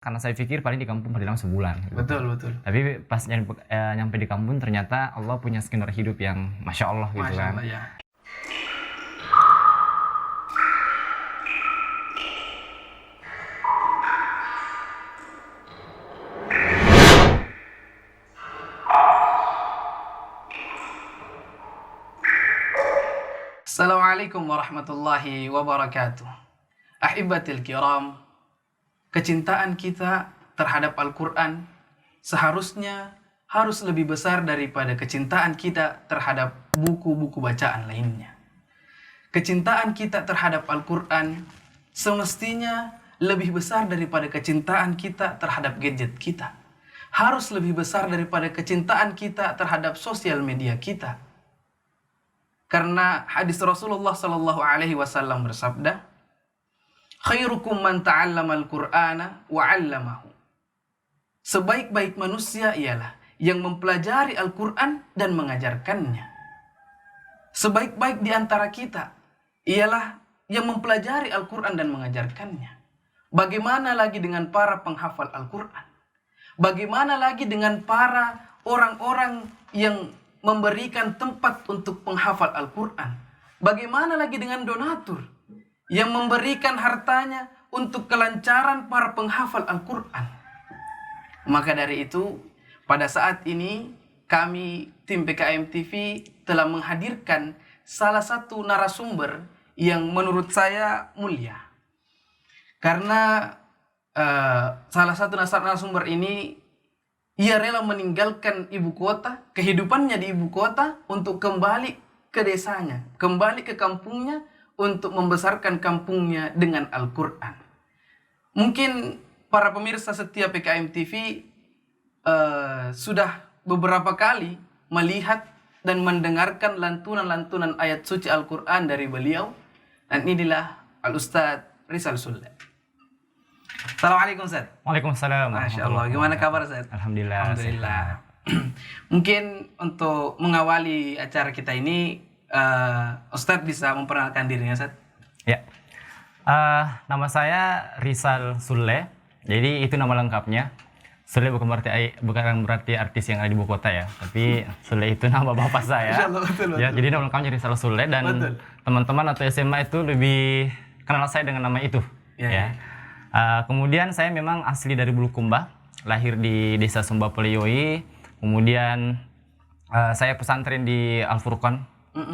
karena saya pikir paling di kampung dalam sebulan. Gitu. Betul. Tapi pas nyampe di kampung ternyata Allah punya skenario hidup yang Masya Allah gitu Masya kan. Allah, ya. Assalamualaikum warahmatullahi wabarakatuh. Ahibatil kiram, kecintaan kita terhadap Al-Quran seharusnya harus lebih besar daripada kecintaan kita terhadap buku-buku bacaan lainnya. Kecintaan kita terhadap Al-Quran semestinya lebih besar daripada kecintaan kita terhadap gadget kita. Harus lebih besar daripada kecintaan kita terhadap sosial media kita. Karena hadis Rasulullah sallallahu alaihi wasallam bersabda, "Khairukum man ta'allama al-Qur'ana wa 'allamahu." Sebaik-baik manusia ialah yang mempelajari Al-Qur'an dan mengajarkannya. Sebaik-baik di antara kita ialah yang mempelajari Al-Qur'an dan mengajarkannya. Bagaimana lagi dengan para penghafal Al-Qur'an? Bagaimana lagi dengan para orang-orang yang memberikan tempat untuk penghafal Al-Quran? Bagaimana lagi dengan donatur yang memberikan hartanya untuk kelancaran para penghafal Al-Quran? Maka dari itu, pada saat ini kami tim PKM TV telah menghadirkan salah satu narasumber yang menurut saya mulia. Karena salah satu narasumber ini ia rela meninggalkan ibu kota, kehidupannya di ibu kota untuk kembali ke desanya, kembali ke kampungnya untuk membesarkan kampungnya dengan Al-Quran. Mungkin para pemirsa setia PKM TV sudah beberapa kali melihat dan mendengarkan lantunan-lantunan ayat suci Al-Quran dari beliau. Dan inilah Al-Ustadz Rizal Sulle. Assalamualaikum Ustaz. Waalaikumsalam. Masya Allah, gimana kabar Ustaz? Alhamdulillah. Mungkin untuk mengawali acara kita ini, Ustadz bisa memperkenalkan dirinya Ustaz? Ya, nama saya Rizal Sulle. Jadi itu nama lengkapnya. Sulle bukan berarti artis yang ada di ibu kota ya, tapi Sulle itu nama bapak saya. Betul. Ya, jadi nama lengkapnya Rizal Sulle dan teman-teman atau SMA itu lebih kenal saya dengan nama itu. Ya. Kemudian saya memang asli dari Bulukumba, lahir di desa Sumba Peleyoi. Kemudian saya pesantren di Al-Furqan,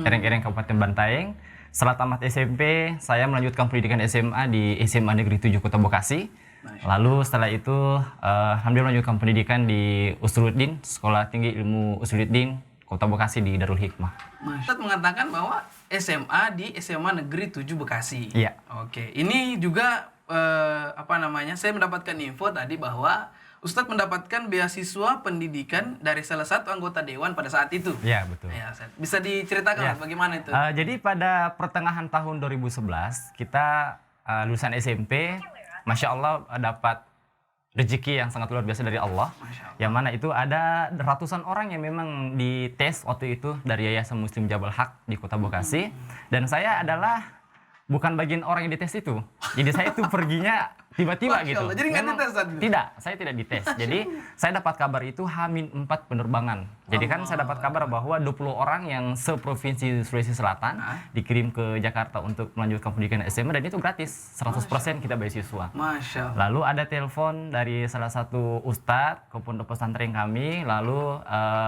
Ereng-Ereng Kabupaten Bantaeng. Setelah tamat SMP, saya melanjutkan pendidikan SMA di SMA Negeri 7 Kota Bekasi. Lalu setelah itu, alhamdulillah melanjutkan pendidikan di Usuluddin, Sekolah Tinggi Ilmu Usuluddin, Kota Bekasi di Darul Hikmah. Ustadz mengatakan bahwa SMA di SMA Negeri 7 Bekasi. Iya. Oke, ini juga saya mendapatkan info tadi bahwa Ustadz mendapatkan beasiswa pendidikan dari salah satu anggota dewan pada saat itu. Iya, betul. Ya, bisa diceritakan bagaimana itu? Jadi pada pertengahan tahun 2011 kita lulusan SMP, Masya Allah dapat rezeki yang sangat luar biasa dari Allah. Yang mana itu ada ratusan orang yang memang dites waktu itu dari Yayasan Muslim Jabal Haq di Kota Bekasi. Dan saya adalah bukan bagian orang yang dites itu. Jadi saya itu perginya tiba-tiba gitu. Allah. Jadi nggak dites tadi? Tidak, saya tidak dites. Jadi saya dapat kabar itu H-4 penerbangan. Jadi kan saya dapat kabar bahwa 20 orang yang seprovinsi Sulawesi Selatan dikirim ke Jakarta untuk melanjutkan pendidikan SMA dan itu gratis. 100% kita beasiswa. Masya Allah. Lalu ada telepon dari salah satu ustadz ke pondok pesantren kami. Lalu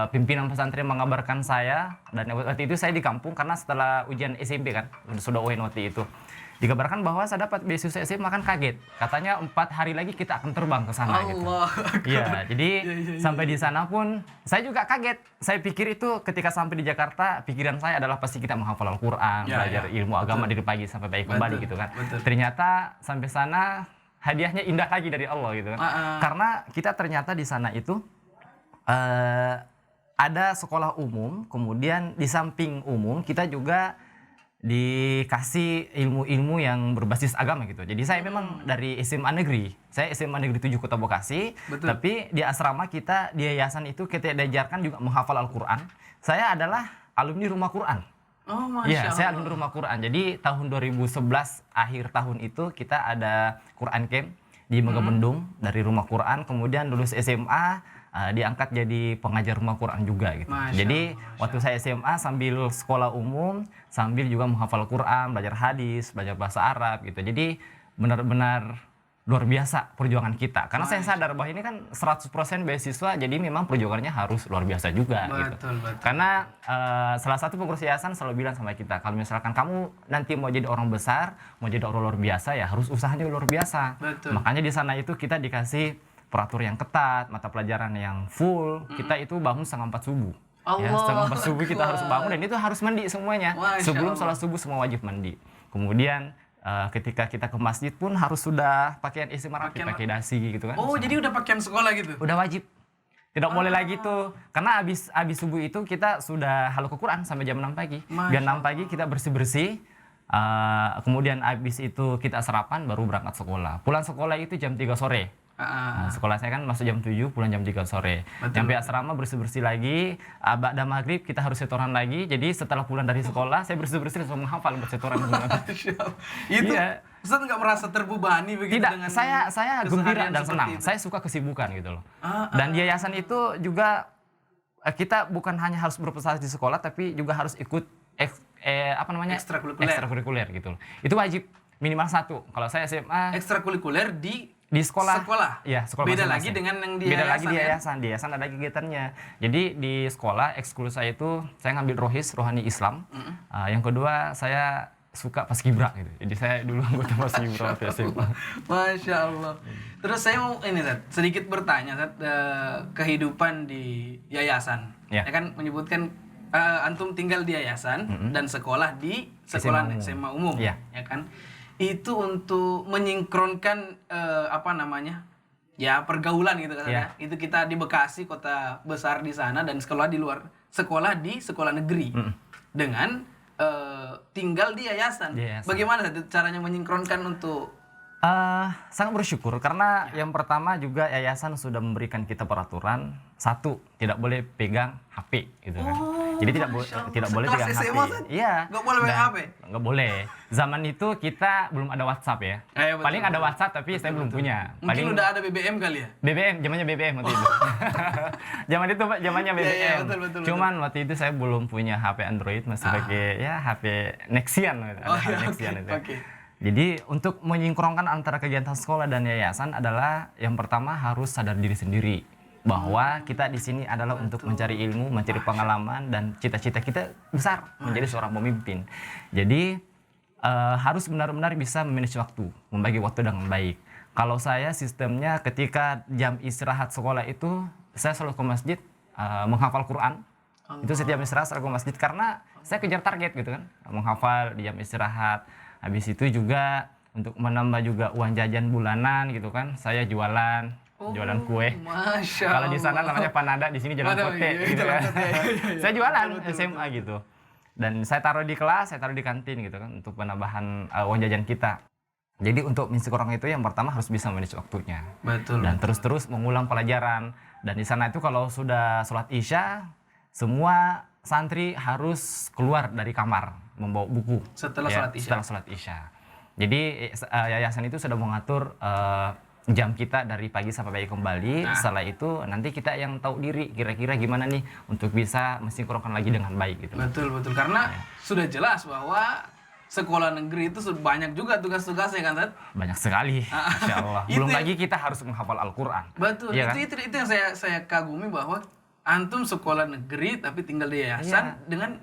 pimpinan pesantren mengabarkan saya. Dan waktu itu saya di kampung karena setelah ujian SMP kan. Sudah UN waktu itu. Dikabarkan bahwa saya dapat beasiswa SMA, kan kaget. Katanya 4 hari lagi kita akan terbang ke sana gitu. Iya, jadi sampai di sana pun saya juga kaget. Saya pikir itu ketika sampai di Jakarta, pikiran saya adalah pasti kita menghafal Al-Quran, belajar ilmu agama dari pagi sampai baik kembali gitu kan. Ternyata sampai sana hadiahnya indah lagi dari Allah gitu kan. Karena kita ternyata di sana itu ada sekolah umum, kemudian di samping umum kita juga dikasih ilmu-ilmu yang berbasis agama gitu. Jadi saya memang dari SMA Negeri. Saya SMA Negeri 7 Kota Bekasi. Tapi di asrama kita, di yayasan itu kita diajarkan juga menghafal Al-Quran. Saya adalah alumni Rumah Quran. Oh, Masya Iya, Allah. saya alumni Rumah Quran. Jadi tahun 2011 akhir tahun itu kita ada Quran Camp di Megamendung dari rumah Quran, kemudian lulus SMA diangkat jadi pengajar rumah Quran juga gitu. Jadi waktu saya SMA sambil sekolah umum, sambil juga menghafal Quran, belajar hadis, belajar bahasa Arab gitu. Jadi benar-benar luar biasa perjuangan kita. Karena saya sadar bahwa ini kan 100% beasiswa, jadi memang perjuangannya harus luar biasa juga gitu. Betul. Karena salah satu pengurus yayasan selalu bilang sama kita, kalau misalkan kamu nanti mau jadi orang besar, mau jadi orang luar biasa, ya harus usahanya luar biasa. Betul. Makanya di sana itu kita dikasih peraturan yang ketat, mata pelajaran yang full. Kita itu bangun setengah 4 subuh. Ya, setengah 4 subuh kita harus bangun, dan itu harus mandi semuanya. Sebelum sholat subuh semua wajib mandi. Kemudian ketika kita ke masjid pun harus sudah pakaian isi rapi, pakai dasi gitu kan. Jadi udah pakaian sekolah gitu? Udah wajib. Tidak boleh lagi tuh. Karena abis subuh itu kita sudah halaqah Quran sampai jam 6 pagi. Jam 6 pagi kita bersih-bersih. Kemudian abis itu kita sarapan baru berangkat sekolah. Pulang sekolah itu jam 3 sore. Sekolah saya kan masuk jam 7, pulang jam 3 sore. Sampai asrama bersih-bersih lagi, ba'da maghrib kita harus setoran lagi. Jadi setelah pulang dari sekolah, saya bersih-bersih langsung menghafal bersetoran. Itu Ustaz nggak merasa terbebani begitu? Tidak, dengan saya gembira dan senang. Saya suka kesibukan gitu loh. Dan di yayasan itu juga kita bukan hanya harus berprestasi di sekolah, tapi juga harus ikut ekstrakurikuler gitu loh. Itu wajib minimal 1. Kalau saya SMA ekstrakurikuler di sekolah. Iya, sekolah. Beda lagi dengan yang di yayasan. Beda lagi di yayasan. Di yayasan ada kegiatannya. Jadi di sekolah ekskul saya itu saya ngambil rohani Islam. Yang kedua saya suka paskibra gitu. Jadi saya dulu anggota paskibra waktu SMA. Masya Allah. Terus saya mau sedikit bertanya, kehidupan di yayasan. Ya kan menyebutkan antum tinggal di yayasan dan sekolah di sekolah SMA umum, ya kan? Itu untuk menyingkronkan pergaulan gitu kan. Itu kita di Bekasi, kota besar di sana, dan sekolah di sekolah negeri dengan tinggal di yayasan. Bagaimana caranya menyingkronkan untuk sangat bersyukur karena yang pertama juga yayasan sudah memberikan kita peraturan, 1, tidak boleh pegang HP gitu kan. Jadi tidak boleh pegang HP. Iya. Nggak boleh pegang HP. Nggak boleh. Zaman itu kita belum ada WhatsApp ya. Paling ada WhatsApp tapi saya belum punya. Mungkin udah ada BBM kali ya? BBM, zamannya BBM waktu itu. Zaman itu Pak, zamannya BBM. Betul. Cuman waktu itu saya belum punya HP Android, masih pakai HP Nexian gitu. Nexian itu. Jadi untuk menyingkronkan antara kegiatan sekolah dan yayasan adalah yang pertama harus sadar diri sendiri bahwa kita di sini adalah untuk mencari ilmu, mencari pengalaman, dan cita-cita kita besar menjadi seorang pemimpin. Jadi harus benar-benar bisa memanage waktu, membagi waktu dengan baik. Kalau saya sistemnya ketika jam istirahat sekolah itu saya selalu ke masjid menghafal Quran. Itu setiap istirahat selalu ke masjid karena saya kejar target gitu kan, menghafal di jam istirahat. Habis itu juga untuk menambah juga uang jajan bulanan gitu kan, saya jualan kue. Kalau di sana namanya panada, di sini jalan kote gitu kan. Saya jualan SMA gitu. Dan saya taruh di kelas, saya taruh di kantin gitu kan untuk penambahan uang jajan kita. Jadi untuk mensyukurkan itu yang pertama harus bisa manage waktunya. Betul. Dan terus-terus mengulang pelajaran. Dan di sana itu kalau sudah sholat Isya, semua santri harus keluar dari kamar membawa buku setelah sholat Isya. Jadi yayasan itu sudah mengatur jam kita dari pagi sampai pagi kembali. Setelah itu nanti kita yang tahu diri kira-kira gimana nih untuk bisa mensinkronkan lagi dengan baik gitu. Betul karena sudah jelas bahwa sekolah negeri itu banyak juga tugas-tugasnya kan, Tat? Banyak sekali, Masya Allah. Belum lagi kita harus menghafal Al-Quran. Betul, ya, itu yang saya kagumi bahwa antum sekolah negeri tapi tinggal di yayasan dengan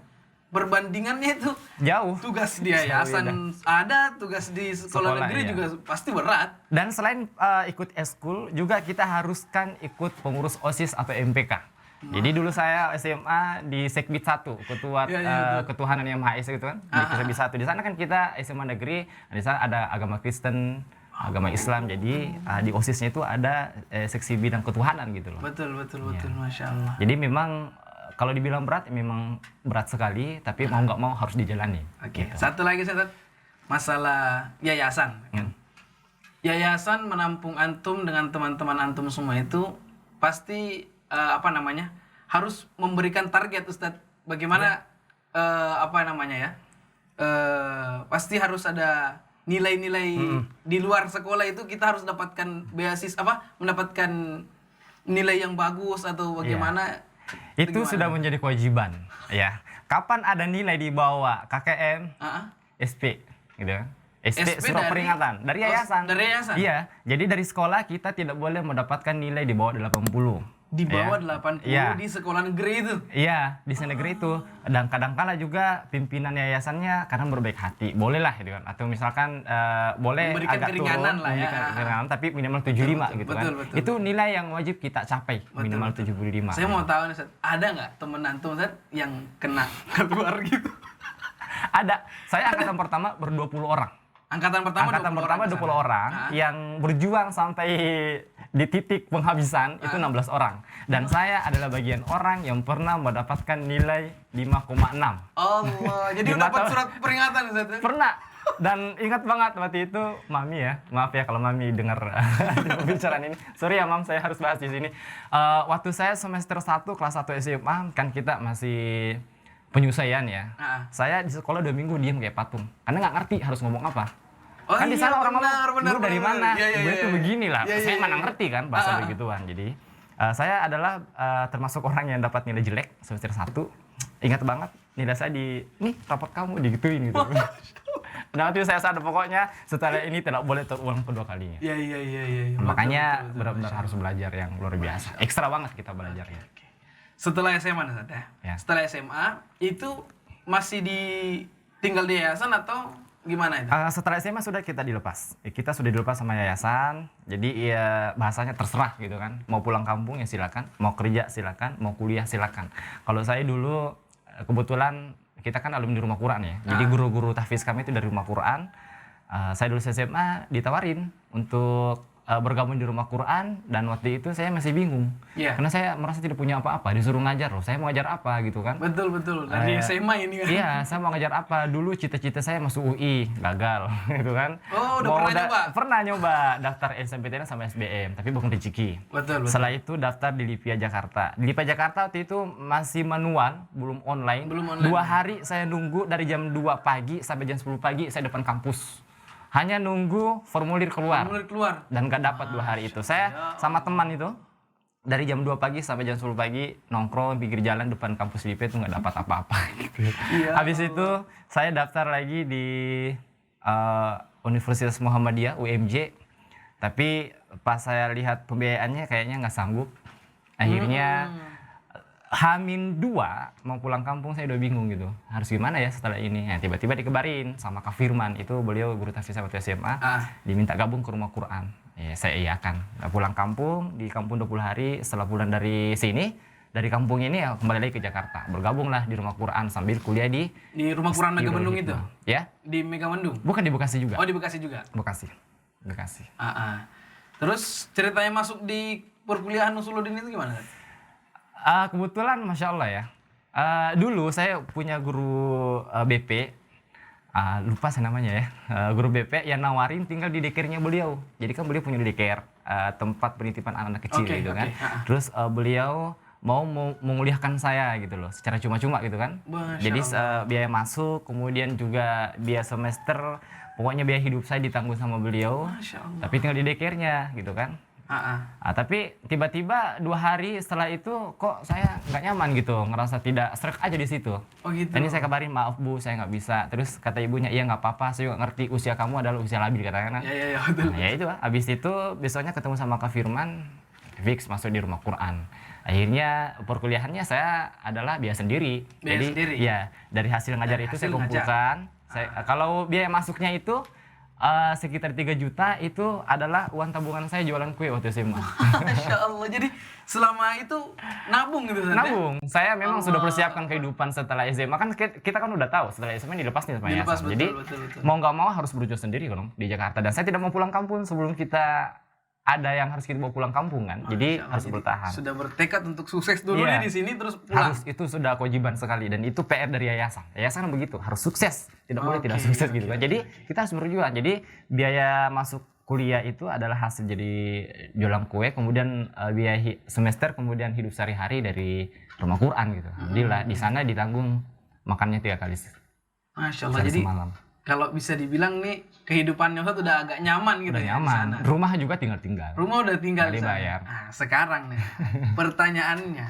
perbandingannya itu jauh. Tugas di yayasan ada, tugas di sekolah negeri juga pasti berat. Dan selain ikut eskul juga kita haruskan ikut pengurus OSIS atau MPK. Jadi dulu saya SMA di Sekbid 1, Ketuhanan Yang Maha Esa gitu kan. Di Sekbid 1. Di sana kan kita SMA negeri, di sana ada agama Kristen, agama Islam. Jadi di OSIS-nya itu ada seksi bidang ketuhanan gitu loh. Betul, Masya Allah. Jadi memang kalau dibilang berat, memang berat sekali, tapi mau nggak mau harus dijalani. Oke. Gitu. Satu lagi saya masalah yayasan. Yayasan menampung antum dengan teman-teman antum semua itu pasti harus memberikan target, Ustadz. Bagaimana pasti harus ada nilai-nilai di luar sekolah itu kita harus dapatkan beasiswa mendapatkan nilai yang bagus atau bagaimana? Itu sudah menjadi kewajiban, ya. Kapan ada nilai di bawah KKM, SP, gitu kan? SP surat peringatan dari yayasan. Dari yayasan? Iya, jadi dari sekolah kita tidak boleh mendapatkan nilai di bawah 80. Di bawah 80 di sekolah negeri itu? Iya, di negeri itu. Dan kadang-kala juga pimpinan yayasannya kadang berbaik hati. Boleh lah gitu kan. Atau misalkan boleh memberikan agak keringanan turun, lah ya. keringanan, tapi minimal 75 gitu kan. Betul. Itu nilai yang wajib kita capai, minimal 75. Saya mau tahu nih, Ustaz, ada nggak temen antum, Ustaz, yang kena keluar gitu? Ada. Saya angkatan pertama ber-20 orang. Angkatan pertama 20 orang yang berjuang sampai di titik penghabisan itu 16 orang. Dan saya adalah bagian orang yang pernah mendapatkan nilai 5,6. Allah, jadi dapat surat peringatan, Ustaz? Pernah. Dan ingat banget waktu itu Mami ya, maaf ya kalau Mami dengar pembicaraan ini. Sorry ya Mam, saya harus bahas di sini. Waktu saya semester 1 kelas 1 SMA kan kita masih penyusuaian ya. Saya di sekolah 2 minggu diem kayak patung. Karena nggak ngerti harus ngomong apa. Kan di sana orang ngomong, lu dari mana? Gue tuh begini lah. Saya mana ngerti kan bahasa begituan. Jadi saya adalah termasuk orang yang dapat nilai jelek semester 1. Ingat banget nilai saya nih rapot kamu digituin gitu. Nah itu saya sadar pokoknya setelah ini tidak boleh terulang kedua kalinya. Iya. Makanya benar-benar harus belajar yang luar biasa. Ekstra banget kita belajarnya. Setelah SMA Ustaz ya? Setelah SMA itu masih tinggal di yayasan atau gimana itu? Setelah SMA sudah kita dilepas. Kita sudah dilepas sama yayasan. Jadi ya bahasanya terserah gitu kan. Mau pulang kampung ya silakan, mau kerja silakan, mau kuliah silakan. Kalau saya dulu kebetulan kita kan alumni rumah Quran ya. Jadi guru-guru tahfiz kami itu dari rumah Quran. Saya dulu SMA ditawarin untuk bergabung di rumah Quran dan waktu itu saya masih bingung. Karena saya merasa tidak punya apa-apa, disuruh ngajar loh. Saya mau ngajar apa gitu kan. Betul. Dari SMA ini kan. Iya, saya mau ngajar apa. Dulu cita-cita saya masuk UI, gagal gitu kan. Oh, udah pernah nyoba? Pernah nyoba daftar SNMPTN sama SBM, tapi bukan rezeki. Betul. Setelah itu daftar di Lipia Jakarta. Di Lipia Jakarta waktu itu masih manual, belum online. 2 hari saya nunggu dari jam 2 pagi sampai jam 10 pagi saya depan kampus. Hanya nunggu formulir keluar. Dan gak dapat 2 hari itu. Saya sama teman itu dari jam 2 pagi sampai jam 10 pagi nongkrong pinggir jalan depan kampus LIP itu gak dapat apa-apa gitu. Habis itu saya daftar lagi di Universitas Muhammadiyah UMJ. Tapi pas saya lihat pembiayaannya kayaknya gak sanggup. Akhirnya H-2 mau pulang kampung saya udah bingung gitu. Harus gimana ya setelah ini? Nah, tiba-tiba dikabarin sama Kak Firman, itu beliau guru tahfiz waktu SMA, diminta gabung ke rumah Quran. Ya, saya iyakan. Nah, pulang kampung, di kampung 20 hari, setelah pulang dari sini, dari kampung ini ya kembali lagi ke Jakarta. Bergabunglah di rumah Quran sambil kuliah di rumah Quran Mega Mendung itu? Ya. Di Mega Mendung? Bukan, di Bekasi juga. Oh, di Bekasi juga? Bekasi. Terus ceritanya masuk di perkuliahan Nusuluddin itu gimana? Kebetulan Masya Allah ya, dulu saya punya guru BP, lupa saya namanya ya, guru BP yang nawarin tinggal di daycare-nya beliau. Jadi kan beliau punya daycare, tempat penitipan anak-anak kecil gitu kan. Terus beliau mau menguliahkan saya gitu loh, secara cuma-cuma gitu kan. Jadi biaya masuk, kemudian juga biaya semester, pokoknya biaya hidup saya ditanggung sama beliau. Tapi tinggal di daycare-nya gitu kan. Tapi tiba-tiba 2 hari setelah itu kok saya nggak nyaman gitu, ngerasa tidak serak aja di situ. Oh gitu. Dan ini saya kabarin, maaf Bu, saya nggak bisa. Terus kata ibunya, iya nggak apa-apa, saya juga ngerti usia kamu adalah usia labil katanya. Iya betul. Nah, ya itu, habis itu besoknya ketemu sama Kak Firman, fix masuk di rumah Quran. Akhirnya perkuliahannya saya adalah biaya sendiri. Jadi ya dari hasil ngajar itu saya kumpulkan. Kalau biaya masuknya itu sekitar 3 juta itu adalah uang tabungan saya jualan kue waktu SMA. Masya Allah, jadi selama itu nabung gitu? Nabung. Saya memang sudah persiapkan kehidupan setelah SMA. Kan kita kan udah tahu setelah SMA dilepas nih sama yayasan. Jadi mau nggak mau harus berjuang sendiri kan di Jakarta. Dan saya tidak mau pulang kampung sebelum kita ada yang harus kita bawa pulang kampung kan. Jadi harus bertahan. Sudah bertekad untuk sukses dulu nih di sini terus pulang. Itu sudah kewajiban sekali dan itu PR dari yayasan. Yayasan begitu, harus sukses. Tidak boleh tidak sukses gitu kan. Jadi kita harus berjuang. Jadi biaya masuk kuliah itu adalah hasil jadi jualan kue, kemudian biaya semester, kemudian hidup sehari-hari dari rumah Quran gitu. Alhamdulillah di sana ditanggung makannya 3 kali. Masya Allah. Jadi semalam. kalau bisa dibilang nih kehidupannya Ustadz udah agak nyaman gitu Udah ya di nyaman. sana. Rumah juga tinggal-tinggal. Rumah udah tinggal Nggak di sana. dibayar. Nah, sekarang nih pertanyaannya,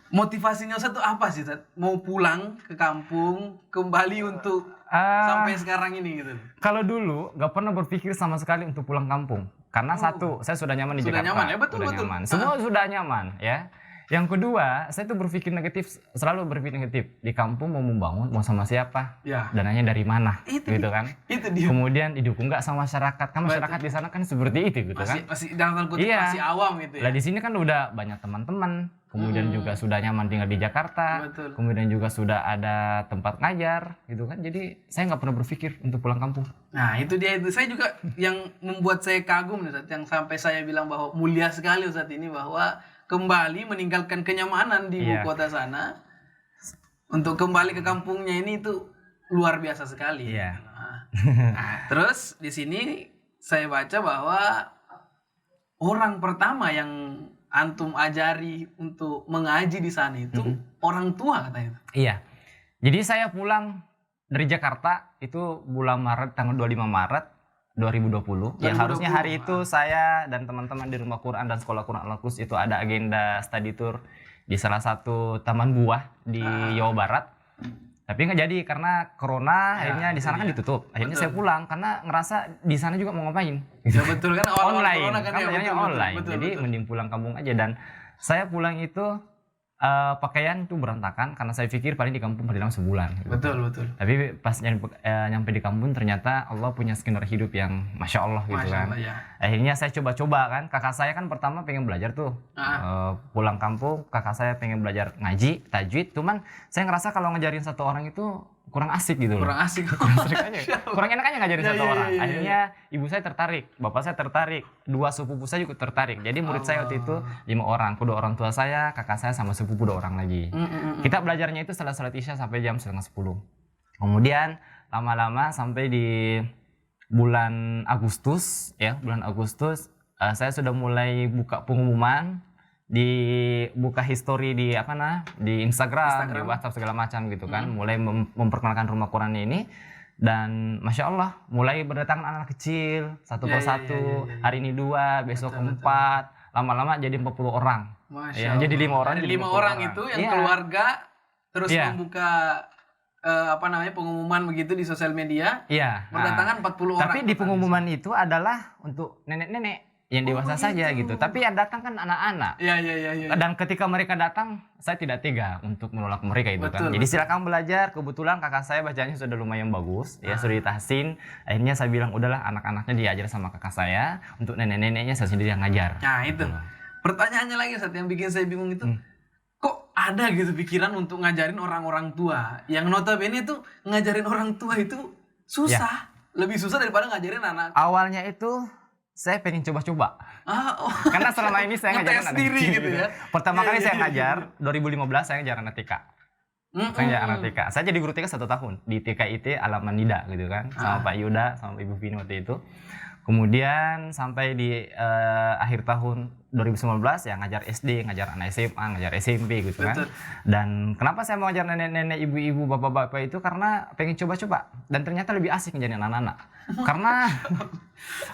motivasinya Ustadz tuh apa sih Ustadz? Mau pulang ke kampung kembali untuk sampai sekarang ini gitu. Kalau dulu nggak pernah berpikir sama sekali untuk pulang kampung. Karena satu, saya sudah nyaman di Sudah Jakarta. nyaman ya, betul, Sudah betul. nyaman. Semua sudah nyaman ya. Yang kedua, saya tuh berpikir negatif, selalu berpikir negatif. Di kampung mau membangun, mau sama siapa? Ya. Dananya dari mana? Itu gitu dia. kan. Itu dia. Kemudian didukung nggak sama masyarakat? Kan masyarakat di sana kan seperti itu gitu kan. Masih dalam tanda kutip Iya. masih awam gitu ya. Lah di sini kan udah banyak teman-teman, kemudian juga sudah nyaman tinggal di Jakarta, Betul. kemudian juga sudah ada tempat ngajar, gitu kan. Jadi saya nggak pernah berpikir untuk pulang kampung. Nah itu dia, itu saya juga yang membuat saya kagum nih Ustadz, yang sampai saya bilang bahwa mulia sekali Ustadz ini, bahwa kembali meninggalkan kenyamanan di ibu kota sana untuk kembali ke kampungnya ini itu luar biasa sekali. Iya. Nah, terus di sini saya baca bahwa orang pertama yang antum ajari untuk mengaji di sana itu orang tua katanya. Iya. Jadi saya pulang dari Jakarta itu bulan Maret, tanggal 25 Maret 2020. Ya harusnya hari itu saya dan teman-teman di Rumah Quran dan Sekolah Quran Al-Quds itu ada agenda study tour di salah satu taman buah di Jawa Barat. Tapi nggak jadi karena corona, akhirnya di sana kan ditutup. Akhirnya saya pulang karena ngerasa di sana juga mau ngapain. Ya betul kan, awal-awal Online, corona kan, kan ya, banyaknya betul, online. betul, Jadi betul. mending pulang kampung aja. Dan saya pulang itu pakaian itu berantakan karena saya pikir paling di kampung paling lama sebulan. Gitu. Betul. Tapi pas nyampe di kampung ternyata Allah punya skenario hidup yang Masya Allah gitu Masya kan. Allah, ya. Akhirnya saya coba-coba kan. Kakak saya kan pertama pengen belajar tuh. Pulang kampung kakak saya pengen belajar ngaji, tajwid. Cuman saya ngerasa kalau ngajarin satu orang itu kurang asik gitu loh. Kurang asik. Kurang enak aja ngajarin satu iya, orang. iya. Akhirnya ibu saya tertarik, bapak saya tertarik, dua sepupu saya juga tertarik. Jadi murid saya waktu itu 5 orang, kedua orang tua saya, kakak saya sama sepupu 2 orang lagi. Kita belajarnya itu setelah salat isya sampai jam 9:30. Kemudian lama-lama sampai di bulan Agustus ya, saya sudah mulai buka pengumuman, dibuka history di di Instagram, di WhatsApp segala macam gitu kan, mulai memperkenalkan Rumah Quran ini. Dan Masya Allah mulai berdatangan anak kecil satu persatu, hari ini 2, besok 4, lama-lama jadi 40 orang. Masya Ya, jadi 5 orang. Dari jadi 5 40 orang itu yang keluarga terus membuka pengumuman begitu di sosial media. Iya. Berdatangan 40 orang. Tapi di pengumuman itu adalah untuk nenek-nenek yang dewasa saja gitu. Tapi yang datang kan anak-anak. Iya. Dan ketika mereka datang, saya tidak tega untuk menolak mereka itu kan. Betul, Jadi silakan belajar. Kebetulan kakak saya bacanya sudah lumayan bagus, ya sudah ditahsin. Akhirnya saya bilang udahlah anak-anaknya diajar sama kakak saya, untuk nenek-neneknya saya sendiri yang ngajar. Nah itu. Pertanyaannya lagi Ustadz yang bikin saya bingung itu, kok ada gitu pikiran untuk ngajarin orang-orang tua yang notabene itu ngajarin orang tua itu susah, lebih susah daripada ngajarin anak. Awalnya itu saya pengen coba-coba. Karena selama ini saya ngajarin anak sendiri kecil gitu ya. Pertama kali saya ngajar 2015 saya ngajar anak TK. Saya ngajar anak TK. Saya jadi guru TK 1 tahun di TKIT Alaman Nida gitu kan, sama Pak Yuda sama Ibu Vini waktu itu. Kemudian sampai di akhir tahun 2019 ya ngajar SD, ngajar anak SMA, ngajar SMP gitu kan. Betul. Dan kenapa saya mau ngajar nenek-nenek, ibu-ibu, bapak-bapak itu karena pengen coba-coba. Dan ternyata lebih asik ngajarin anak-anak. Karena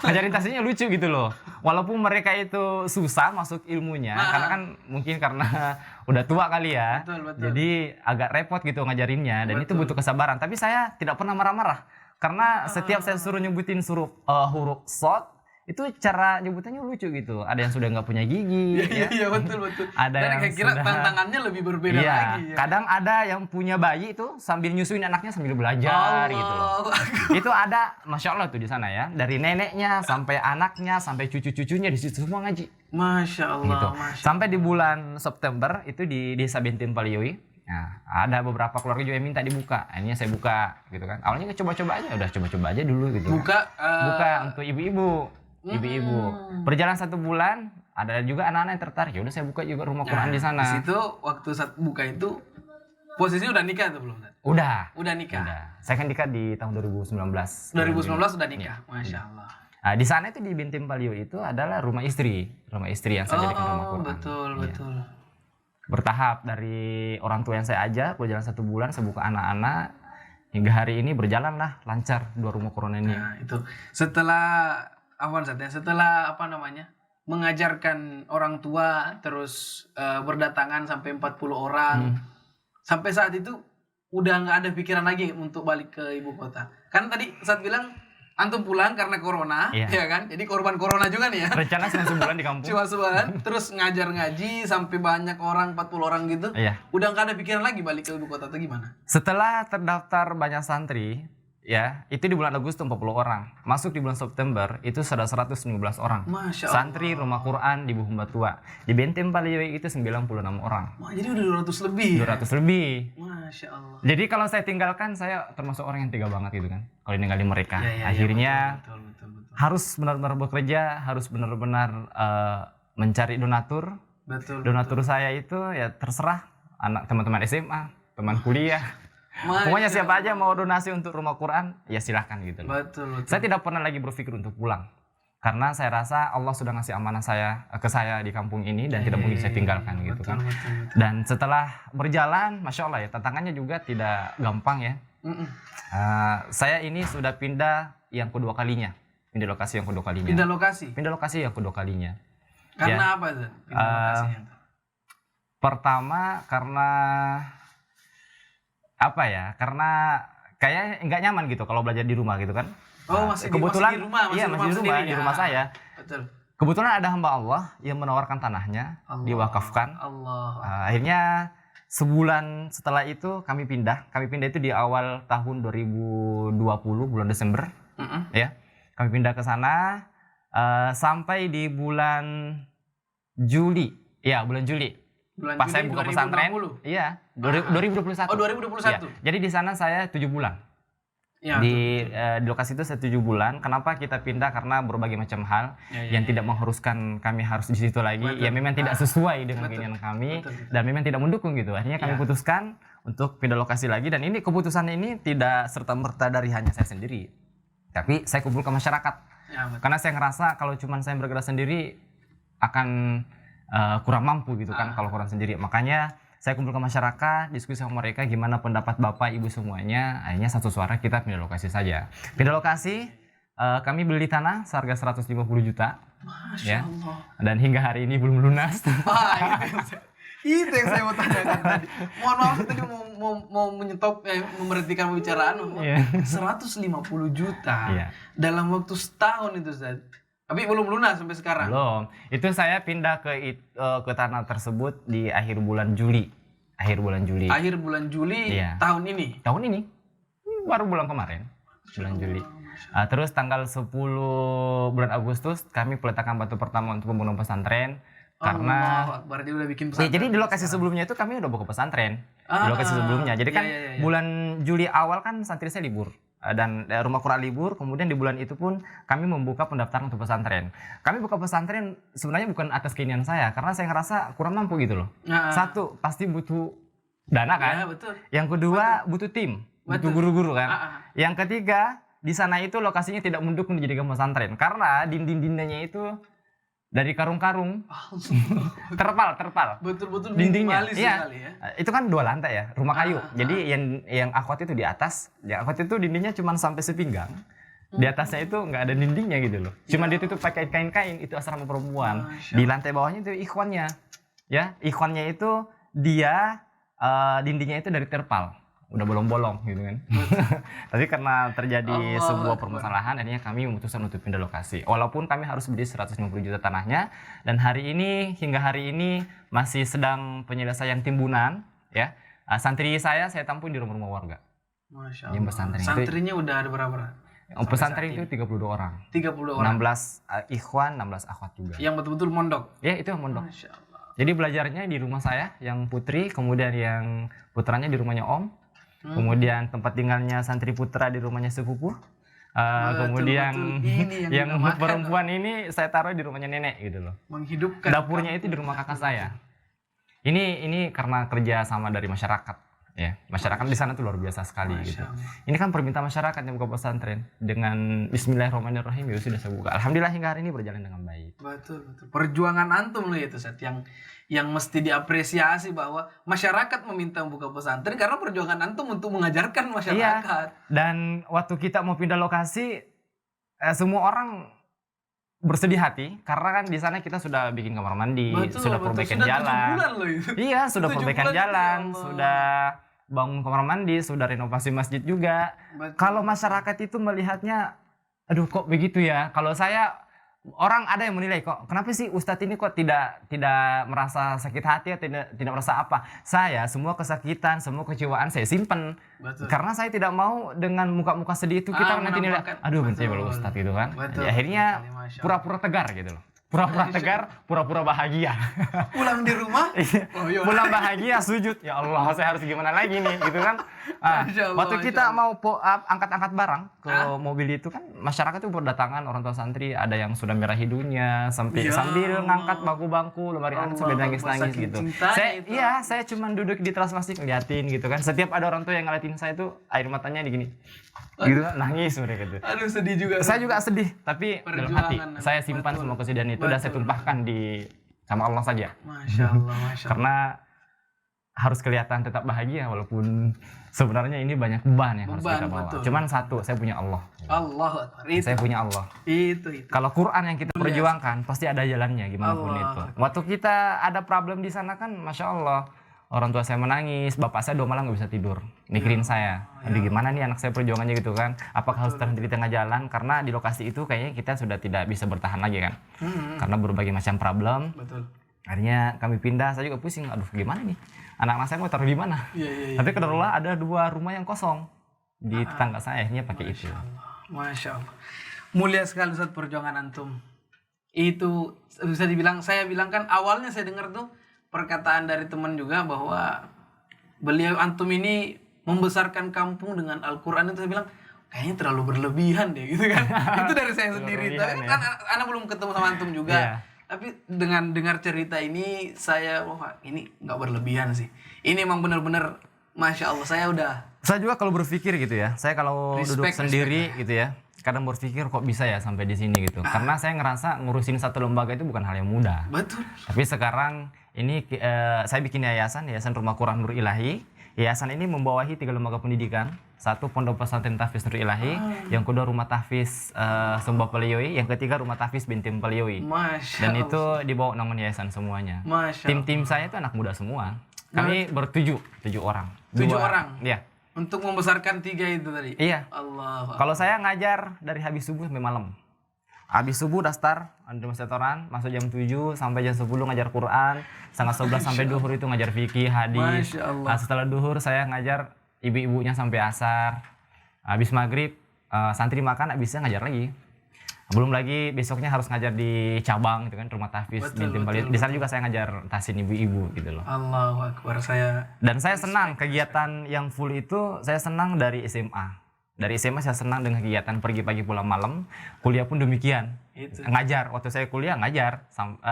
ngajarin tasnya lucu gitu loh. Walaupun mereka itu susah masuk ilmunya, karena kan mungkin karena udah tua kali ya. Betul. Jadi agak repot gitu ngajarinnya, dan itu butuh kesabaran. Tapi saya tidak pernah marah-marah. Karena setiap saya suruh nyebutin huruf shod, itu cara nyebutannya lucu gitu. Ada yang sudah nggak punya gigi. Iya betul. Ada Dan yang kira sudah, tantangannya lebih berbeda lagi. Ya. Kadang ada yang punya bayi itu sambil nyusuin anaknya sambil belajar gitu loh. Itu ada, Masya Allah tuh di sana ya. Dari neneknya sampai anaknya sampai cucu-cucunya di situ semua ngaji. Masya Allah. Gitu. Masya Sampai di bulan September itu di Desa Bentin Palioi. Nah, ada beberapa keluarga juga yang minta dibuka. Akhirnya saya buka gitu kan. Awalnya coba-coba aja dulu gitu. Buka Untuk ibu-ibu. Berjalan 1 bulan, ada juga anak-anak yang tertarik. Ya udah saya buka juga Rumah Quran di sana. Di situ waktu saat buka itu posisinya udah nikah atau belum? Udah nikah. Udah. Saya kan nikah di tahun 2019. 2019 sudah nikah. Masya Allah. Nah, di sana itu di Bentin Palio itu adalah rumah istri yang saya jadikan Rumah Quran. Betul. Bertahap dari orang tua yang saya ajak, berjalan 1 bulan saya buka anak-anak. hingga hari ini berjalanlah lancar 2 rumah corona ini. Nah, itu setelah setelah apa namanya? Mengajarkan orang tua terus berdatangan sampai 40 orang. Sampai saat itu udah nggak ada pikiran lagi untuk balik ke ibu kota. Kan tadi saat bilang antum pulang karena corona, ya kan? Jadi korban corona juga nih ya. Rencana cuma sebulan di kampung. Cuma sebulan, terus ngajar ngaji sampai banyak orang, 40 orang gitu. Iya. Udah nggak ada pikiran lagi balik ke ibu kota atau gimana? Setelah terdaftar banyak santri, ya, itu di bulan Agustus 40 orang. Masuk di bulan September itu sudah 115 orang. Masya Allah. Santri rumah Quran di Buhumba Tua. Di Benteng Paliwai itu 96 orang. Wah, jadi udah 200 lebih. 200 lebih. Masya Allah. Jadi kalau saya tinggalkan, saya termasuk orang yang tega banget gitu kan. Kalau ninggalin mereka. Ya, Akhirnya betul. harus benar-benar bekerja, harus benar-benar mencari donatur. Betul. Donatur saya itu ya terserah anak teman-teman SMA, teman kuliah. Pokoknya siapa aja mau donasi untuk rumah Quran, ya silahkan gitu loh. Betul. Saya tidak pernah lagi berpikir untuk pulang. Karena saya rasa Allah sudah ngasih amanah ke saya di kampung ini dan tidak mungkin saya tinggalkan gitu kan. Betul. Dan setelah berjalan, Masya Allah ya, tantangannya juga tidak gampang ya. Saya ini sudah pindah yang kedua kalinya. Pindah lokasi yang kedua kalinya. Pindah lokasi? Pindah lokasi yang kedua kalinya. Karena apa tuh? Pindah lokasinya tuh? Pertama karena apa ya? Karena kayaknya nggak nyaman gitu kalau belajar di rumah gitu kan. Oh, masih kebetulan di rumah, masih di rumah, di rumah saya. Betul. Kebetulan ada hamba Allah yang menawarkan tanahnya, diwakafkan. Akhirnya sebulan setelah itu kami pindah. Kami pindah itu di awal tahun 2020 bulan Desember. Ya. Kami pindah ke sana sampai di bulan Juli. Ya, bulan Juli. Pas saya buka pesantren. Iya, 2021. Oh, 2021. Ya. Jadi di sana saya 7 bulan. Ya, di lokasi itu saya 7 bulan. Kenapa kita pindah? Karena berbagai macam hal yang tidak mengharuskan kami harus di situ lagi. Ya memang tidak sesuai dengan keinginan kami dan memang tidak mendukung gitu. Akhirnya kami putuskan untuk pindah lokasi lagi, dan ini keputusan ini tidak serta-merta dari hanya saya sendiri. Tapi saya kumpul ke masyarakat. Karena saya ngerasa kalau cuma saya bergerak sendiri akan kurang mampu gitu kan kalau kurang sendiri. Makanya saya kumpul ke masyarakat, diskusi sama mereka gimana pendapat Bapak Ibu semuanya. Akhirnya satu suara kita pindah lokasi saja. Pindah lokasi, kami beli tanah seharga 150 juta. Masya Allah. Dan hingga hari ini belum lunas. Itu yang saya mau tanyakan tadi. Mohon maaf, tadi mau menyetop, memberhentikan pembicaraan. 150 juta dalam waktu setahun itu, Ustaz. Tapi belum lunas sampai sekarang. Belum. Itu saya pindah ke tanah tersebut di akhir bulan Juli. Akhir bulan Juli tahun ini. Tahun ini. Baru bulan kemarin. Bulan Juli. Terus tanggal 10 bulan Agustus kami peletakan batu pertama untuk pembangunan pesantren. Karena berarti udah bikin pesantren. Jadi di lokasi sebelumnya itu kami udah buka pesantren. Di lokasi sebelumnya. Jadi kan bulan Juli awal kan santri saya libur. Dan rumah Quran libur, kemudian di bulan itu pun kami membuka pendaftaran untuk pesantren. Kami buka pesantren sebenarnya bukan atas keinginan saya, karena saya ngerasa kurang mampu gitu loh. Satu, pasti butuh dana kan. Yang kedua, butuh tim, butuh guru-guru kan. Yang ketiga, di sana itu lokasinya tidak mendukung dijadikan pesantren, karena dinding-dindingnya itu dari karung-karung, terpal, betul-betul dindingnya. Sekali ya. Itu kan 2 lantai ya, rumah kayu. Jadi yang akhwat itu di atas, yang akhwat itu dindingnya cuma sampai sepinggang. Di atasnya itu nggak ada dindingnya gitu loh. Cuma ditutup pakai kain-kain, itu asrama perempuan. Di lantai bawahnya itu ikhwannya. Ya, ikhwannya itu dia dindingnya itu dari terpal. Udah bolong-bolong gitu kan. Tapi karena terjadi sebuah permasalahan, akhirnya kami memutuskan untuk pindah lokasi. Walaupun kami harus beli 150 juta tanahnya, dan hingga hari ini masih sedang penyelesaian timbunan ya. Santri saya tampung di rumah-rumah warga. Masya Allah. Santrinya udah ada berapa? Pesantren itu 32 orang. 32 orang. 16 ikhwan, 16 akhwat juga. Yang betul-betul mondok. Ya, itu yang mondok. Masya Allah. Jadi belajarnya di rumah saya yang putri, kemudian yang putranya di rumahnya om. Kemudian tempat tinggalnya santri putra di rumahnya sepupu. Kemudian yang perempuan ini saya taruh di rumahnya nenek gitu loh. Menghidupkan. Dapurnya itu di rumah kakak saya. Ini karena kerja sama dari masyarakat. Ya, masyarakat di sana tuh luar biasa sekali Masya gitu. Allah. Ini kan permintaan masyarakat yang buka pesantren dengan Bismillahirrahmanirrahim ya sudah saya buka. Alhamdulillah hingga hari ini berjalan dengan baik. Betul, betul. Perjuangan antum loh itu, Sat, yang mesti diapresiasi bahwa masyarakat meminta buka pesantren karena perjuangan antum untuk mengajarkan masyarakat. Dan waktu kita mau pindah lokasi, semua orang bersedih hati karena kan di sana kita sudah bikin kamar mandi, Betul, sudah betul. perbaikan Sudah 7 jalan. bulan loh itu. Iya, sudah 7 perbaikan bulan, jalan, ya Allah. sudah bangun kamar mandi, sudah renovasi masjid juga. Betul. Kalau masyarakat itu melihatnya, aduh kok begitu ya. Kalau saya, orang ada yang menilai kok, kenapa sih Ustadz ini kok tidak merasa sakit hati atau tidak merasa apa? Saya semua kesakitan, semua kecewaan saya simpen. Betul. Karena saya tidak mau dengan muka-muka sedih itu kita nanti nilai, menampakkan. aduh benci Betul. kalau Ustadz gitu kan. Betul. Jadi akhirnya Betul, Masya Allah. pura-pura tegar gitu loh. Pura-pura tegar, pura-pura bahagia. Pulang di rumah, Iya. oh, iya. Pulang bahagia, sujud. Ya Allah, saya harus gimana lagi nih, gitu kan? Masya Allah, Waktu Masya kita Allah. mau angkat-angkat barang ke mobil itu kan, masyarakat itu berdatangan orang tua santri, ada yang sudah merah hidungnya, Ya sambil Allah. ngangkat bangku-bangku, lemari anak sambil Allah, nangis-nangis saking gitu. cintanya itu. Saya cuman duduk di teras plastik ngeliatin gitu kan. Setiap ada orang tua yang ngeliatin saya tuh air matanya gini. Gitu kan, nangis mereka tuh. Aduh, sedih juga. Saya juga sedih, tapi dalam hati Perjuangan. saya simpan Betul. semua kesedihan itu dan saya Betul. tumpahkan sama Allah saja. Masya Allah, Masya Allah. Karena harus kelihatan tetap bahagia walaupun sebenarnya ini banyak beban yang harus Beban, kita bawa. betul. Cuman satu, saya punya Allah. Allahu Akbar. Itu. Saya punya Allah. Itu. Kalau Quran yang kita perjuangkan pasti ada jalannya gimana pun Allah. itu. Waktu kita ada problem di sana kan, masya Allah, orang tua saya menangis, bapak saya 2 malam nggak bisa tidur, mikirin saya. Aduh gimana nih anak saya perjuangannya gitu kan? Apakah harus terhenti di tengah jalan? Karena di lokasi itu kayaknya kita sudah tidak bisa bertahan lagi kan? Karena berbagai macam problem. Betul. Akhirnya kami pindah, saya juga pusing. Aduh gimana nih? Anak-anak saya mau taruh di mana? Iya. Tapi kebetulan ada 2 rumah yang kosong di tetangga saya, akhirnya pakai itu. Masya Allah. Mulia sekali Ustaz perjuangan antum. Itu bisa dibilang, saya bilang kan awalnya saya dengar tuh perkataan dari teman juga bahwa beliau antum ini membesarkan kampung dengan Al-Quran, itu saya bilang kayaknya terlalu berlebihan deh gitu kan. Itu dari saya sendiri. Tapi Berlebihan, kan anak belum ketemu sama antum juga. Iya. Tapi dengan dengar cerita ini saya wah ini nggak berlebihan sih. Ini emang benar-benar Masya Allah, Saya juga kalau berpikir gitu ya, saya kalau duduk Respect, sendiri gitu ya, kadang berpikir kok bisa ya sampai di sini gitu. Karena saya ngerasa ngurusin satu lembaga itu bukan hal yang mudah. betul. Tapi sekarang ini saya bikin yayasan Rumah Quran Nur Ilahi. Yayasan ini membawahi 3 lembaga pendidikan. 1 Pondok Pesantren Tahfiz Nur Ilahi, yang kedua Rumah Tahfiz Sumba Pelioi, yang ketiga Rumah Tahfiz Bintim Pelioi. Masya Dan Allah. itu dibawa naungan yayasan semuanya. Masya Tim-tim saya itu anak muda semua. Kami bertujuh, 7 orang. 7 Dua- orang? Iya. Untuk membesarkan 3 itu tadi. Iya. Allah. Kalau saya ngajar dari habis subuh sampai malam. Habis subuh daftar administratoran, masuk jam 7 sampai jam 10 ngajar Quran, setengah 11 sampai duhur itu ngajar fikih, hadis. Masya Allah. Nah, setelah duhur saya ngajar ibu-ibunya sampai asar. Habis maghrib santri makan, habisnya ngajar lagi. Belum lagi besoknya harus ngajar di cabang gitu kan, Rumah Tahfiz Betul, Bintim Pelioi. betul, Di sana juga saya ngajar tasin ibu-ibu gitu loh. Allahu Akbar. Dan saya senang kegiatan yang full itu, saya senang dari SMA. Dari SMA saya senang dengan kegiatan pergi pagi pulang malam. Kuliah pun demikian. Itu. Ngajar, waktu saya kuliah ngajar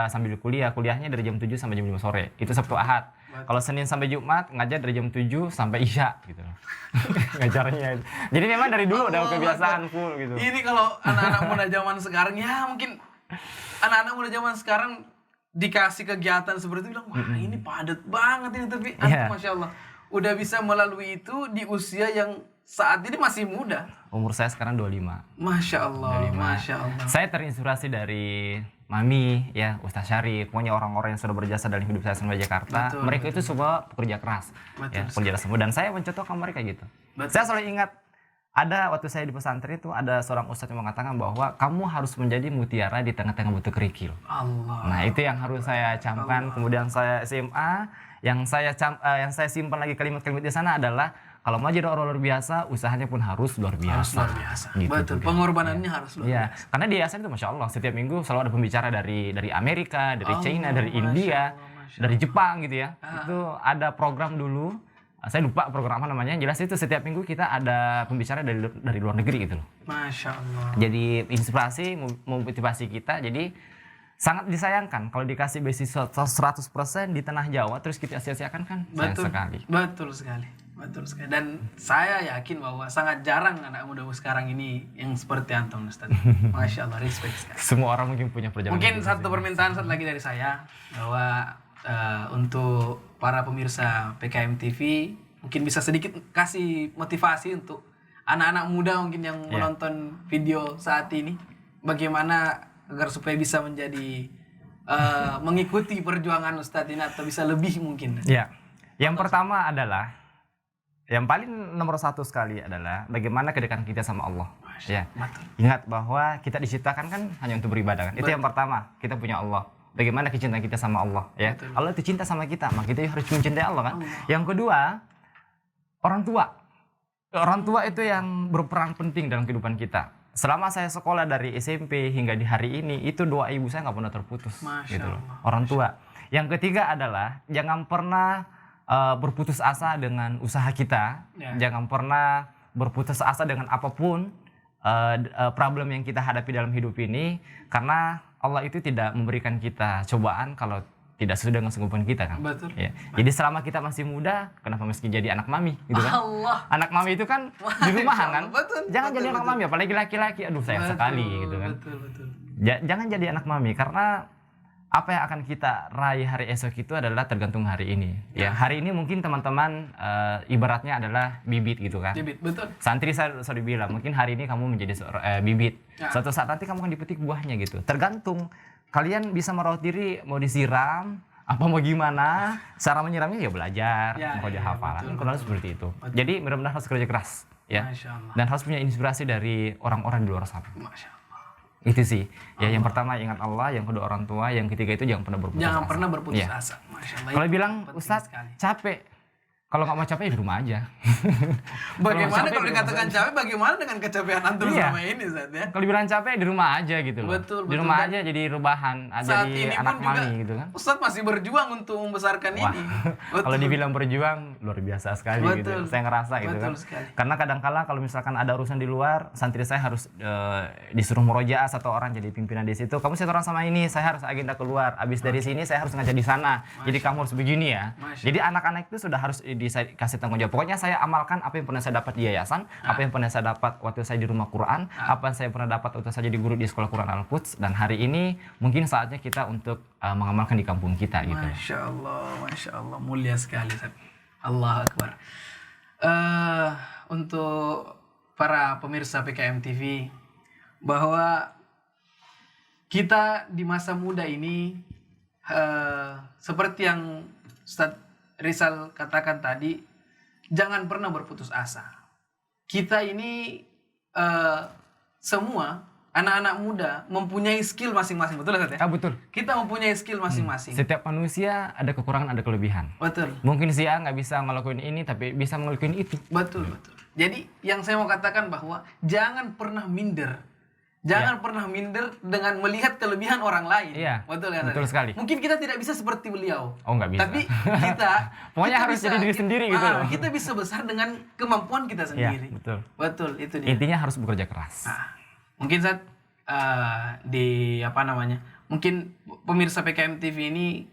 sambil kuliahnya dari jam 7 sampai jam 5 sore. Itu Sabtu Ahad. Kalau Senin sampai Jumat ngajar dari jam 7 sampai Isya gitu loh. Ngajarnya. Jadi memang dari dulu udah kebiasaan full gitu. Ini kalau anak-anak muda zaman sekarang ya mungkin anak-anak muda zaman sekarang dikasih kegiatan seperti itu bilang wah ini padat banget ini, tapi Iya. Masya Allah udah bisa melalui itu di usia yang saat ini masih muda. Umur saya sekarang 25. Masya Allah, 25. Masya Allah. Saya terinspirasi dari Mami, ya, Ustaz Syarif, pokoknya orang-orang yang sudah berjasa dalam hidup saya selama di Jakarta. Betul, mereka itu semua pekerja keras, Betul ya, pekerja keras semua. Dan saya mencontohkan mereka gitu. Betul. Saya selalu ingat, ada waktu saya di pesantren itu ada seorang ustadz yang mengatakan bahwa kamu harus menjadi mutiara di tengah-tengah batu kerikil. Allah. Nah itu yang harus saya camkan. Kemudian saya SMA, yang saya simpan lagi kalimat-kalimat di sana adalah kalau mau jadi orang luar biasa, usahanya pun harus luar biasa. Harus luar biasa. Gitu Betul. juga. Pengorbanannya harus luar Iya, biasa. karena di yayasan itu masya Allah setiap minggu selalu ada pembicara dari Amerika, dari Allah, China, dari Masya India, Allah, Masya dari Jepang gitu ya. Itu ada program dulu, saya lupa program apa namanya. Jelas itu setiap minggu kita ada pembicara dari luar negeri gitu loh. Masya Allah. Jadi inspirasi, memotivasi kita. Jadi sangat disayangkan kalau dikasih beasiswa 100% di tanah Jawa terus kita sia-siakan kan sayang Betul. sekali. Betul sekali. Betul sekali. Dan saya yakin bahwa sangat jarang anak muda sekarang ini yang seperti antum, Ustaz. Masya Allah, respect sekali. Semua orang mungkin punya perjalanan. Mungkin hidup satu masing-masing. permintaan satu lagi dari saya, bahwa untuk para pemirsa PKM TV mungkin bisa sedikit kasih motivasi untuk anak-anak muda mungkin yang menonton video saat ini, bagaimana agar supaya bisa menjadi mengikuti perjuangan Ustadz ini atau bisa lebih mungkin. Ya, yang pertama adalah yang paling nomor satu sekali adalah bagaimana kedekatan kita sama Allah. Ya, ingat bahwa kita diciptakan kan hanya untuk beribadah kan. Itu yang pertama, kita punya Allah. Bagaimana kecintaan kita sama Allah, ya. Betul. Allah itu cinta sama kita, maka kita harus mencintai Allah kan. Yang kedua, orang tua. Orang tua itu yang berperan penting dalam kehidupan kita. Selama saya sekolah dari SMP hingga di hari ini, itu doa ibu saya nggak pernah terputus. Masya Gitu loh. Allah. Orang tua. Yang ketiga adalah jangan pernah berputus asa dengan usaha kita. Ya. Jangan pernah berputus asa dengan apapun problem yang kita hadapi dalam hidup ini, karena Allah itu tidak memberikan kita cobaan kalau tidak sesuai dengan sanggupan kita kan. Betul. Ya. Jadi selama kita masih muda, kenapa mesti jadi anak mami gitu kan? Allah. Anak mami itu kan di rumahan kan. Betul, Jangan betul, jadi anak betul. mami, apalagi laki-laki. Aduh sayang sekali gitu kan. Betul. Jangan jadi anak mami, karena apa yang akan kita raih hari esok itu adalah tergantung hari ini. Ya, hari ini mungkin teman-teman ibaratnya adalah bibit gitu kan. Bibit, betul. Santri saya sudah bilang, mungkin hari ini kamu menjadi bibit. Ya. Suatu saat nanti kamu akan dipetik buahnya gitu. Tergantung kalian bisa merawat diri, mau disiram, apa mau gimana, cara menyiramnya ya belajar, Ya, mau ya, hafalan, betul, kurang lebih seperti itu. Jadi benar-benar harus kerja keras, ya, Masya Allah. dan harus punya inspirasi dari orang-orang di luar sana. Masya Allah. Itu sih, ya yang pertama ingat Allah, yang kedua orang tua, yang ketiga itu jangan pernah berputus Jangan asa. pernah berputus Iya. asa. Masya Allah. Kalau Itu bilang penting Ustadz sekali. capek, kalau nggak mau capek ya di rumah aja. Bagaimana capek kalau di dikatakan capek, bagaimana dengan kecapean antum Iya. selama ini, Ustaz ya? Kalau dibilang capek di rumah aja gitu loh. Betul, Di betul. rumah Dan aja jadi rebahan, Saat jadi ini anak pun juga mami gitu kan. Ustadz masih berjuang untuk membesarkan Wah, ini. kalau dibilang berjuang luar biasa sekali gitu. Betul. Saya ngerasa gitu Betul kan. sekali. Karena kadang-kala kalau misalkan ada urusan di luar, santri saya harus disuruh murojaah satu orang jadi pimpinan di situ. Kamu setoran sama ini, saya harus agenda keluar. Abis dari sini saya harus ngajar di sana. Jadi kamu harus begini ya. Masya. Jadi anak-anak itu sudah harus dikasih tanggung jawab. Pokoknya saya amalkan apa yang pernah saya dapat di yayasan, apa yang pernah saya dapat waktu saya di rumah Quran, apa yang saya pernah dapat waktu saya jadi guru di sekolah Quran Al-Quds, dan hari ini mungkin saatnya kita untuk mengamalkan di kampung kita gitu. Masya Allah, mulia sekali, Ustaz. Allah Akbar. Untuk para pemirsa PKM TV, bahwa kita di masa muda ini seperti yang Ustaz Rizal katakan tadi, jangan pernah berputus asa. Kita ini semua anak-anak muda mempunyai skill masing-masing, betul Ustaz ya? Betul. Kita mempunyai skill masing-masing. Setiap manusia ada kekurangan, ada kelebihan. Betul. Mungkin si A nggak bisa ngelakuin ini, tapi bisa ngelakuin itu. Betul. Jadi yang saya mau katakan bahwa jangan pernah minder. Jangan pernah minder dengan melihat kelebihan orang lain. Iya, Betul ya. betul sekali. Mungkin kita tidak bisa seperti beliau. Oh, nggak bisa. Tapi kita Pokoknya kita harus jadi diri sendiri gitu loh. Kita bisa besar dengan kemampuan kita Iya, sendiri. betul. Betul, itu dia. Intinya harus bekerja keras. Nah, mungkin saat di apa namanya? Mungkin pemirsa PKM TV ini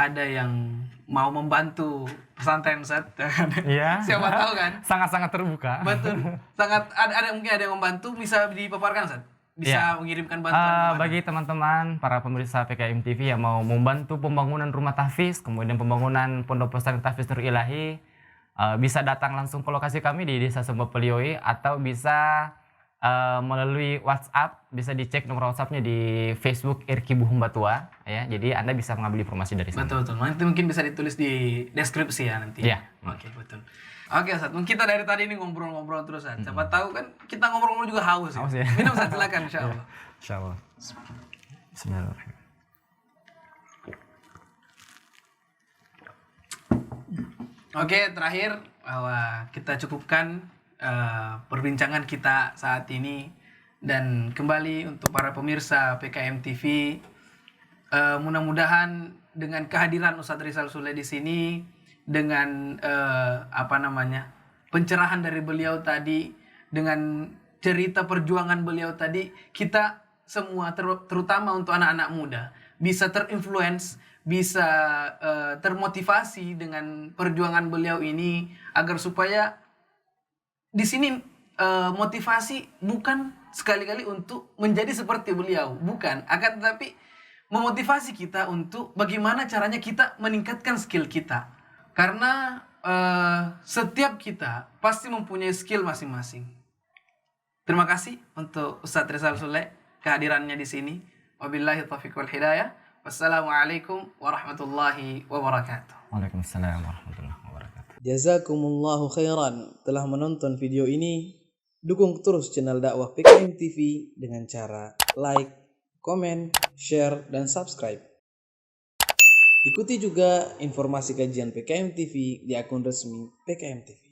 ada yang mau membantu pesantren Ustaz. Iya. Siapa tahu kan? Sangat-sangat terbuka. Betul. Sangat ada mungkin ada yang membantu, bisa dipaparkan Ustaz. Bisa Iya. mengirimkan bantuan kemana? Bagi teman-teman para pemirsa PKM TV yang mau membantu pembangunan rumah tahfiz, kemudian pembangunan pondok pesantren tahfiz Nur Ilahi, bisa datang langsung ke lokasi kami di Desa Sumber Pelioi, atau bisa melalui WhatsApp, bisa dicek nomor WhatsAppnya di Facebook Irki Buhumbatua ya. Jadi Anda bisa mengambil informasi dari sana. Betul. Nanti mungkin bisa ditulis di deskripsi ya nanti. Iya. Oke, betul. Oke, Ustaz. Mungkin kita dari tadi ini ngobrol-ngobrol terus, Ustaz. Siapa tahu kan kita ngobrol-ngobrol juga haus ya. Haus ya. Minum, Ustaz, silakan insyaallah. Insyaallah. Bismillahirrahmanirrahim. Oke, terakhir bahwa kita cukupkan perbincangan kita saat ini, dan kembali untuk para pemirsa PKM TV, mudah-mudahan dengan kehadiran Ustadz Rizal Sule di sini, dengan pencerahan dari beliau tadi, dengan cerita perjuangan beliau tadi, kita semua terutama untuk anak-anak muda bisa terinfluence, bisa termotivasi dengan perjuangan beliau ini, agar supaya di sini motivasi bukan sekali-kali untuk menjadi seperti beliau, bukan, akan tetapi memotivasi kita untuk bagaimana caranya kita meningkatkan skill kita. Karena setiap kita pasti mempunyai skill masing-masing. Terima kasih untuk Ustadz Rizal Sule kehadirannya di sini. Wabillahi taufiq wal hidayah. Wassalamualaikum warahmatullahi wabarakatuh. Waalaikumsalam warahmatullahi wabarakatuh. Jazakumullahu khairan telah menonton video ini. Dukung terus channel dakwah PKM TV dengan cara like, komen, share, dan subscribe. Ikuti juga informasi kajian PKM TV di akun resmi PKM TV.